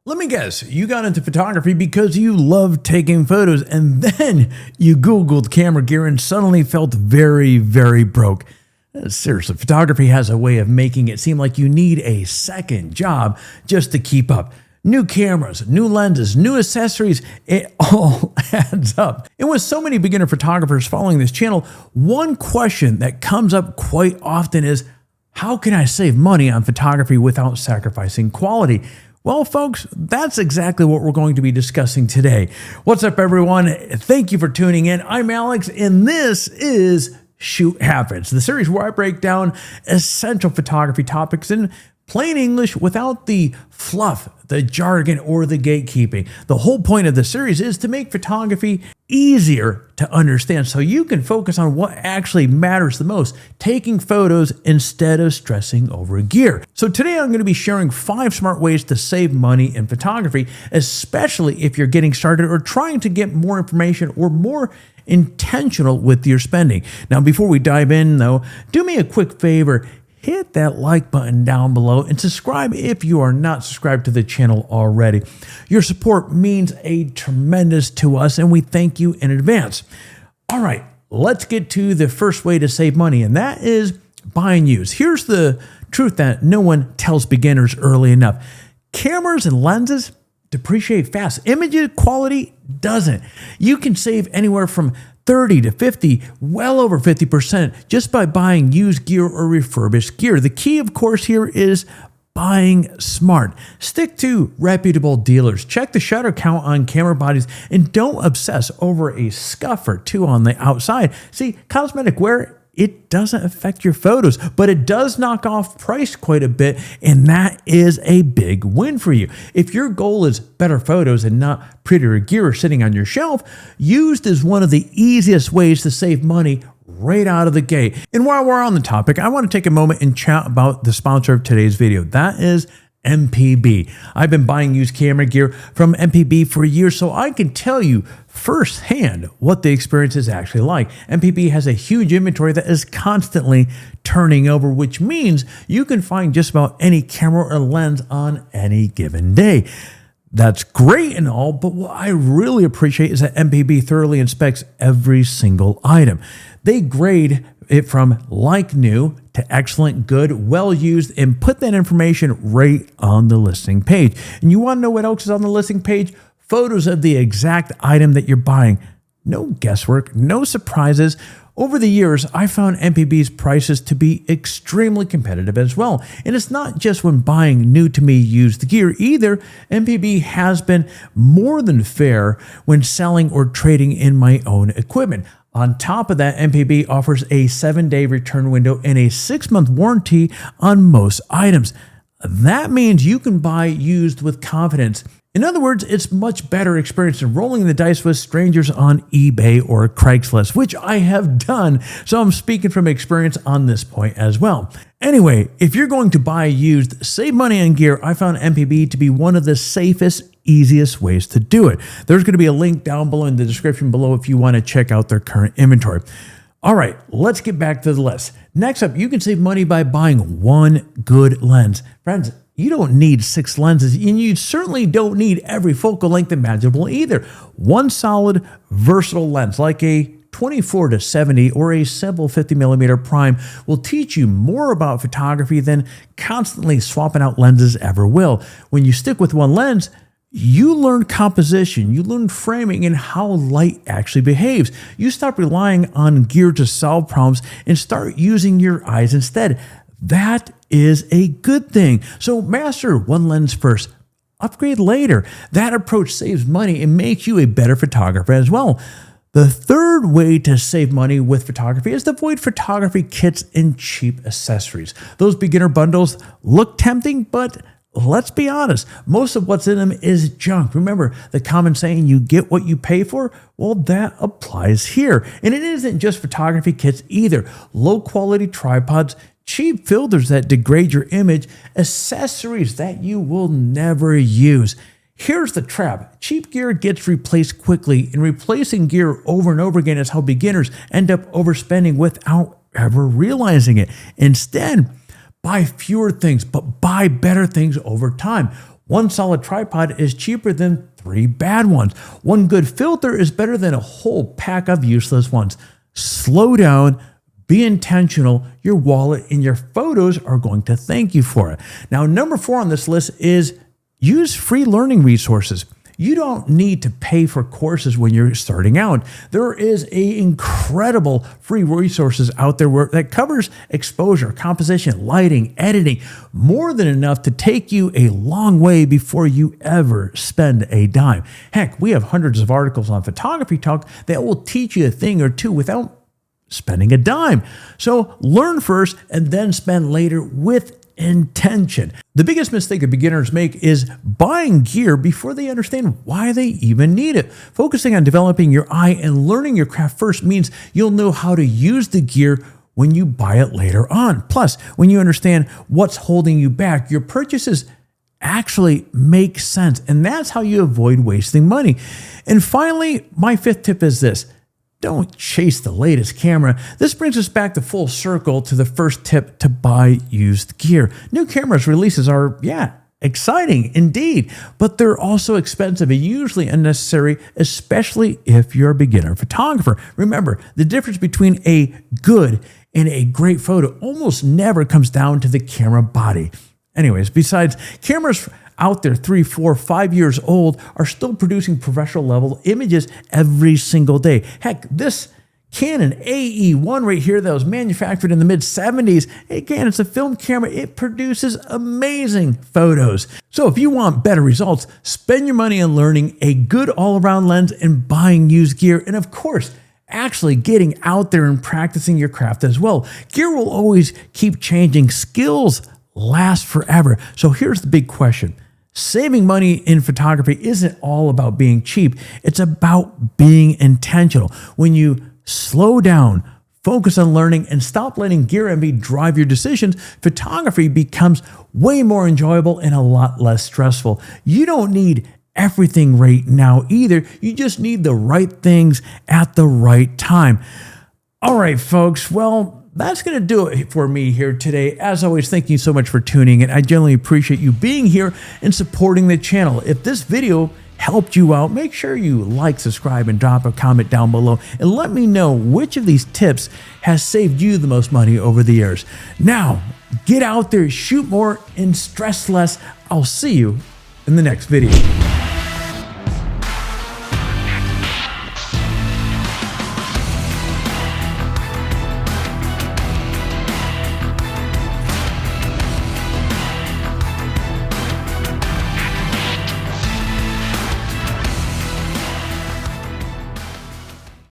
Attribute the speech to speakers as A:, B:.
A: Let me guess, you got into photography because you love taking photos and then you Googled camera gear and suddenly felt very, very broke. Seriously, photography has a way of making it seem like you need a second job just to keep up. New cameras, new lenses, new accessories, it all adds up. And with so many beginner photographers following this channel, one question that comes up quite often is, how can I save money on photography without sacrificing quality? Well, folks, that's exactly what we're going to be discussing today. What's up, everyone? Thank you for tuning in. I'm Alex, and this is Shoot Happens, the series where I break down essential photography topics in plain English without the fluff, the jargon, or the gatekeeping. The whole point of the series is to make photography easier to understand so you can focus on what actually matters the most, taking photos instead of stressing over gear. So today I'm going to be sharing 5 smart ways to save money in photography, especially if you're getting started or trying to get more information or more intentional with your spending. Now, before we dive in though, do me a quick favor. Hit that like button down below and subscribe if you are not subscribed to the channel already. Your support means a tremendous to us and we thank you in advance. All right, let's get to the first way to save money, and that is buying used. Here's the truth that no one tells beginners early enough. Cameras and lenses depreciate fast. Image quality doesn't. You can save anywhere from 30 to 50, well over 50% just by buying used gear or refurbished gear. The key, of course, here is buying smart. Stick to reputable dealers. Check the shutter count on camera bodies and don't obsess over a scuff or two on the outside. See, cosmetic wear, it doesn't affect your photos, but it does knock off price quite a bit, and that is a big win for you. If your goal is better photos and not prettier gear sitting on your shelf, used is one of the easiest ways to save money right out of the gate. And while we're on the topic, I want to take a moment and chat about the sponsor of today's video. That is MPB. I've been buying used camera gear from MPB for years, so I can tell you firsthand what the experience is actually like. MPB has a huge inventory that is constantly turning over, which means you can find just about any camera or lens on any given day. That's great and all, but what I really appreciate is that MPB thoroughly inspects every single item. They grade it from like new to excellent, good, well used, and put that information right on the listing page. And you want to know what else is on the listing page? Photos of the exact item that you're buying. No guesswork, no surprises. Over the years, I found MPB's prices to be extremely competitive as well. And it's not just when buying new to me used gear either. MPB has been more than fair when selling or trading in my own equipment. On top of that, MPB offers a 7-day return window and a 6-month warranty on most items. That means you can buy used with confidence. In other words, it's much better experience than rolling the dice with strangers on eBay or Craigslist, which I have done, so I'm speaking from experience on this point as well. Anyway, if you're going to buy used, save money on gear, I found MPB to be one of the safest, easiest ways to do it. There's going to be a link down below in the description below if you want to check out their current inventory. All right, let's get back to the list. Next up, you can save money by buying one good lens. Friends, you don't need 6 lenses, and you certainly don't need every focal length imaginable either. One solid, versatile lens like a 24-70 or a simple 50mm prime will teach you more about photography than constantly swapping out lenses ever will. When you stick with one lens, you learn composition, you learn framing, and how light actually behaves. You stop relying on gear to solve problems and start using your eyes instead. That is a good thing. So master one lens first, upgrade later. That approach saves money and makes you a better photographer as well. The third way to save money with photography is to avoid photography kits and cheap accessories. Those beginner bundles look tempting, but let's be honest, most of what's in them is junk. Remember the common saying, you get what you pay for? Well, that applies here. And it isn't just photography kits either. Low quality tripods, cheap filters that degrade your image, accessories that you will never use. Here's the trap. Cheap gear gets replaced quickly, and replacing gear over and over again is how beginners end up overspending without ever realizing it. Instead, buy fewer things, but buy better things over time. One solid tripod is cheaper than 3 bad ones. One good filter is better than a whole pack of useless ones. Slow down, be intentional. Your wallet and your photos are going to thank you for it. Now, number 4 on this list is use free learning resources. You don't need to pay for courses when you're starting out. There is incredible free resources out there that covers exposure, composition, lighting, editing, more than enough to take you a long way before you ever spend a dime. Heck, we have hundreds of articles on Photography Talk that will teach you a thing or two without spending a dime. So learn first and then spend later with intention. The biggest mistake that beginners make is buying gear before they understand why they even need it. Focusing on developing your eye and learning your craft first means you'll know how to use the gear when you buy it later on. Plus, when you understand what's holding you back, your purchases actually make sense. And that's how you avoid wasting money. And finally, my 5th tip is this. Don't chase the latest camera. This brings us back to full circle to the first tip to buy used gear. New cameras releases are, exciting indeed, but they're also expensive and usually unnecessary, especially if you're a beginner photographer. Remember, the difference between a good and a great photo almost never comes down to the camera body. Anyways, besides, cameras out there 3, 4, 5 years old are still producing professional level images every single day. Heck, this Canon AE1 right here that was manufactured in the mid-70s, again, it's a film camera. It produces amazing photos. So if you want better results, spend your money on learning a good all-around lens and buying used gear. And of course, actually getting out there and practicing your craft as well. Gear will always keep changing. Skills last forever. So here's the big question. Saving money in photography isn't all about being cheap. It's about being intentional. When you slow down, focus on learning, and stop letting gear envy drive your decisions, photography becomes way more enjoyable and a lot less stressful. You don't need everything right now either. You just need the right things at the right time. All right, folks. Well, that's going to do it for me here today. As always, thank you so much for tuning in. I genuinely appreciate you being here and supporting the channel. If this video helped you out, make sure you like, subscribe, and drop a comment down below and let me know which of these tips has saved you the most money over the years. Now, get out there, shoot more, and stress less. I'll see you in the next video.